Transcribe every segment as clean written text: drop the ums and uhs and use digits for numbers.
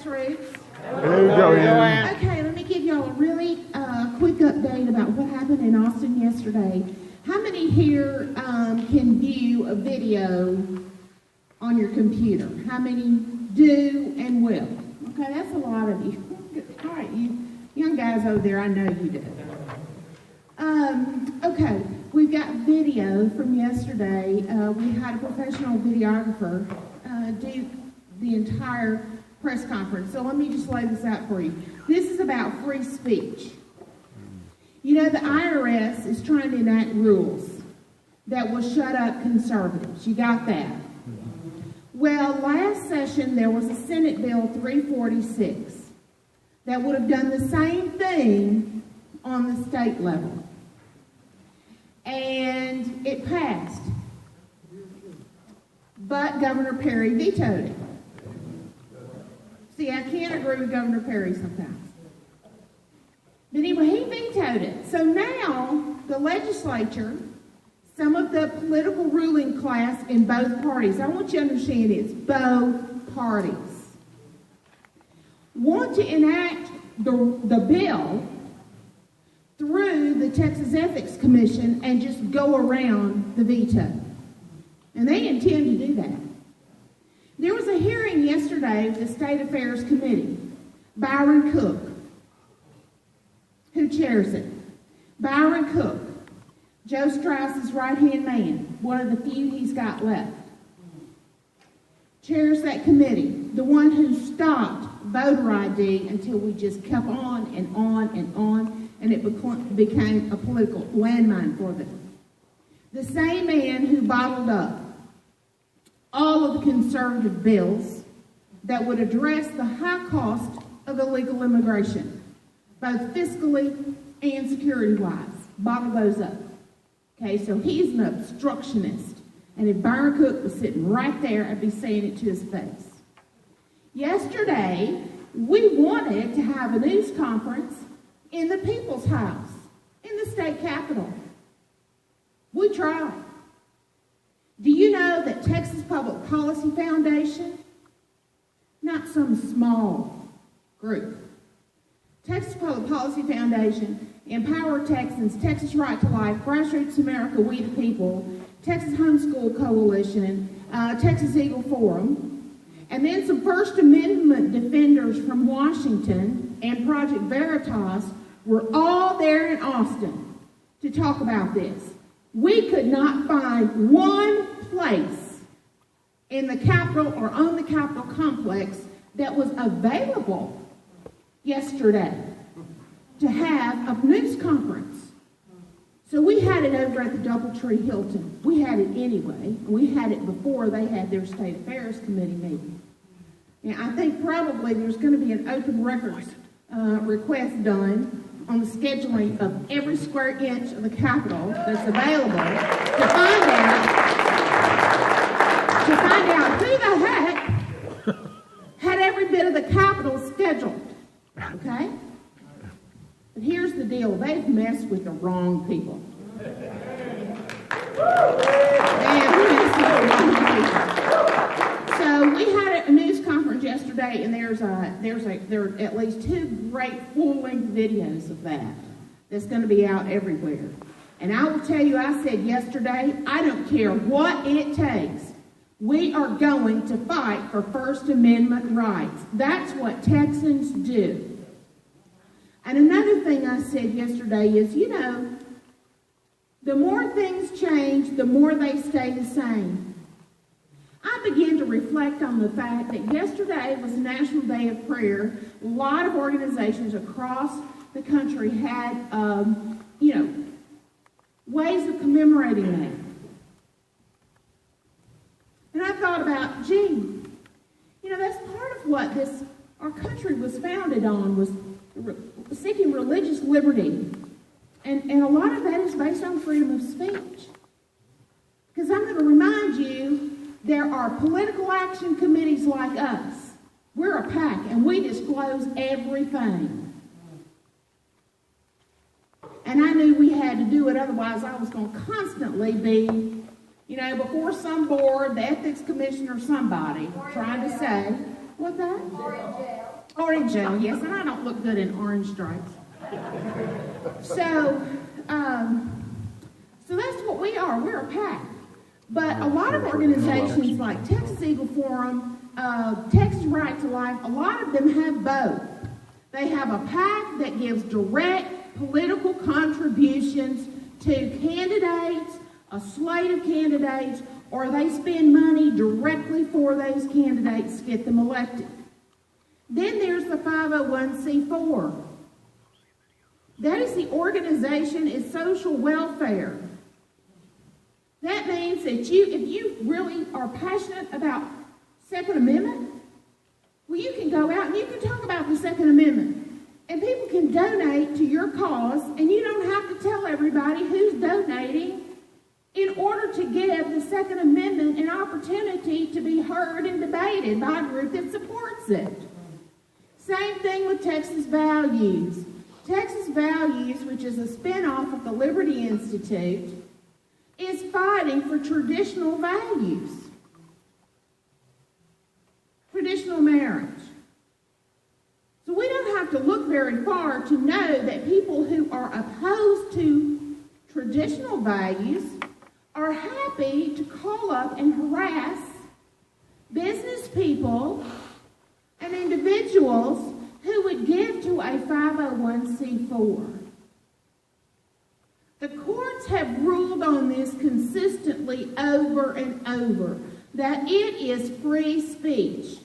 Grassroots. Hello, JoAnn. Okay, let me give y'all a really quick update about what happened in Austin yesterday. How many here can view a video on your computer? How many do and will? Okay, that's a lot of you. All right, you young guys over there, I know you do. Okay, we've got video from yesterday. We had a professional videographer do the entire press conference. So let me just lay this out for you. This is about free speech. You know, the IRS is trying to enact rules that will shut up conservatives. You got that? Well, last session there was a Senate Bill 346 that would have done the same thing on the state level. And it passed. But Governor Perry vetoed it. See, I can't agree with Governor Perry sometimes. But anyway, he vetoed it. So now, the legislature, some of the political ruling class in both parties, I want you to understand it's both parties, want to enact the bill through the Texas Ethics Commission and just go around the veto. And they intend to do that. There was a hearing yesterday of the State Affairs Committee. Byron Cook, who chairs it. Byron Cook, Joe Straus's right-hand man, one of the few he's got left, chairs that committee, the one who stopped voter ID until we just kept on and on and on, and it became a political landmine for them. The same man who bottled up all of the conservative bills that would address the high cost of illegal immigration, both fiscally and security-wise. Bottle those up. Okay, so he's an obstructionist. And if Byron Cook was sitting right there, I'd be saying it to his face. Yesterday, we wanted to have a news conference in the People's House, in the state capitol. We tried. Do you know that Texas Public Policy Foundation, not some small group, Texas Public Policy Foundation, Empower Texans, Texas Right to Life, Grassroots America, We the People, Texas Homeschool Coalition, Texas Eagle Forum, and then some First Amendment defenders from Washington and Project Veritas were all there in Austin to talk about this. We could not find one place in the Capitol or on the Capitol complex that was available yesterday to have a news conference. So we had it over at the Doubletree Hilton. We had it anyway. We had it before they had their State Affairs Committee meeting. And I think probably there's going to be an open records request done on the scheduling of every square inch of the Capitol that's available to find out who the heck had every bit of the Capitol scheduled. Okay? But here's the deal. They've messed with the wrong people. So we had a news conference yesterday, and there are at least 2 great full-length videos of that's going to be out everywhere. And I will tell you, I said yesterday, I don't care what it takes. We are going to fight for First Amendment rights. That's what Texans do. And another thing I said yesterday is, you know, the more things change, the more they stay the same. I began to reflect on the fact that yesterday was National Day of Prayer. A lot of organizations across the country had, ways of commemorating that. And I thought about, gee, that's part of what our country was founded on, was seeking religious liberty. And a lot of that is based on freedom of speech. Because I'm going to remind you, there are political action committees like us. We're a PAC, and we disclose everything. And I knew we had to do it, otherwise I was going to constantly be, before some board, the ethics commission or somebody, trying to say, what's that? Or in jail. Orange gel, yes, and I don't look good in orange stripes. So that's what we are. We're a PAC. But a lot of organizations like Texas Eagle Forum, Texas Right to Life, a lot of them have both. They have a PAC that gives direct political contributions to candidates, a slate of candidates, or they spend money directly for those candidates to get them elected. Then there's the 501c4. That is the organization, is social welfare. That means that if you really are passionate about Second Amendment, well, you can go out and you can talk about the Second Amendment. And people can donate to your cause, and you don't have to tell everybody who's donating in order to give the Second Amendment an opportunity to be heard and debated by a group that supports it. Same thing with Texas Values. Texas Values, which is a spinoff of the Liberty Institute, is fighting for traditional values. Traditional marriage. So we don't have to look very far to know that people who are opposed to traditional values are happy to call up and harass business people and individuals who would give to a 501c4. The courts have ruled on this consistently over and over, that it is free speech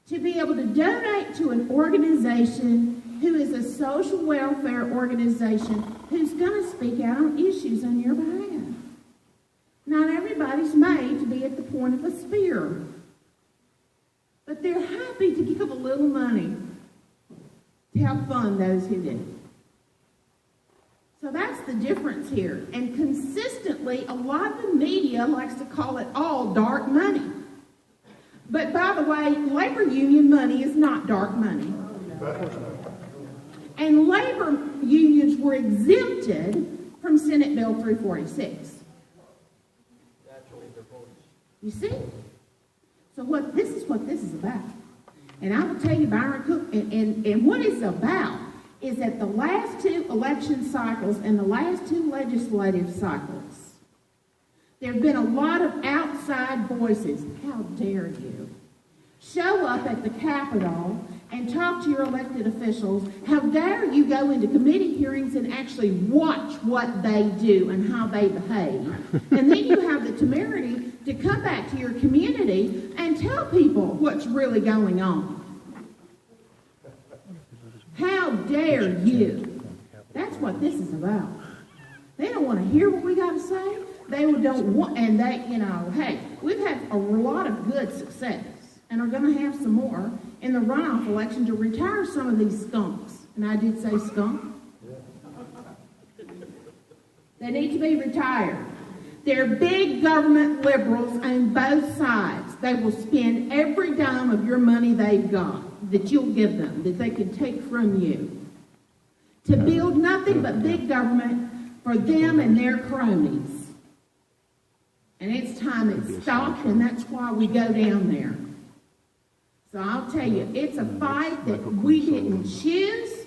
to be able to donate to an organization who is a social welfare organization who's going to speak out on issues on your behalf. Not everybody's made to be at the point of a spear, but they're happy to give a little money to help fund those who do. So that's the difference here. And consistently, a lot of the media likes to call it all dark money. But by the way, labor union money is not dark money. And labor unions were exempted from Senate Bill 346. You see? So this is what this is about. And I will tell you, Byron Cook, and what it's about is that the last two election cycles and the last two legislative cycles, there have been a lot of outside voices. How dare you show up at the Capitol and talk to your elected officials? How dare you go into committee hearings and actually watch what they do and how they behave? And then you have the temerity to come back to your community and tell people what's really going on. How dare you? That's what this is about. They don't want to hear what we got to say. They don't want, and they, hey, we've had a lot of good success and are going to have some more in the runoff election to retire some of these skunks. And I did say skunk. They need to be retired. They're big government liberals on both sides. They will spend every dime of your money they've got that you'll give them, that they can take from you, to build nothing but big government for them and their cronies. And it's time it stopped, and that's why we go down there. So I'll tell you, it's a fight that we didn't choose,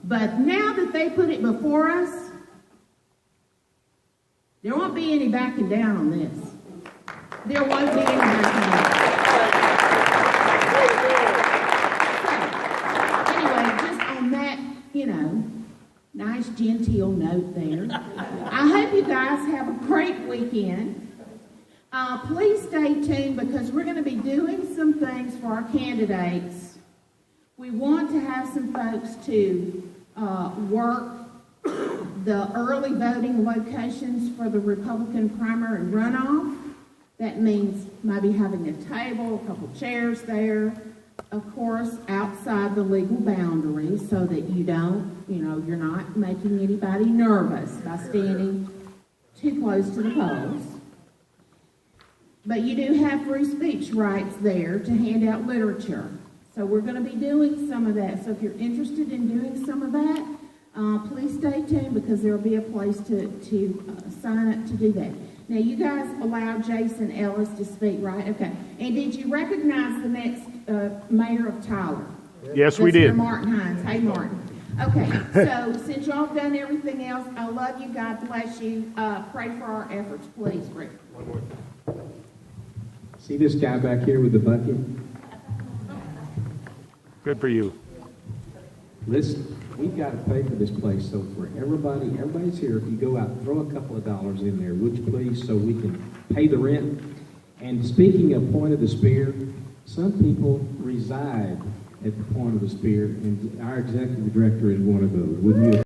but now that they put it before us, there won't be any backing down on this. There won't be any backing down. So, anyway, just on that, nice genteel note there. I hope you guys have a great weekend. Please stay tuned because we're going to be doing some things for our candidates. We want to have some folks to work the early voting locations for the Republican primary and runoff. That means maybe having a table, a couple chairs there, of course, outside the legal boundaries so that you don't, you're not making anybody nervous by standing too close to the polls. But you do have free speech rights there to hand out literature. So we're going to be doing some of that. So if you're interested in doing some of that, please stay tuned because there will be a place to sign up to do that. Now, you guys allowed Jason Ellis to speak, right? Okay. And did you recognize the next mayor of Tyler? Yes, we did. Mr. Martin Hines. Hey, Martin. Okay, so since y'all have done everything else, I love you. God bless you. Pray for our efforts, please, Rick. See this guy back here with the bucket? Good for you. Listen, we've got to pay for this place, so for everybody's here, if you go out, throw a couple of dollars in there, would you please, so we can pay the rent. And speaking of Point of the Spear, some people reside at the Point of the Spear, and our executive director is one of those. Wouldn't you?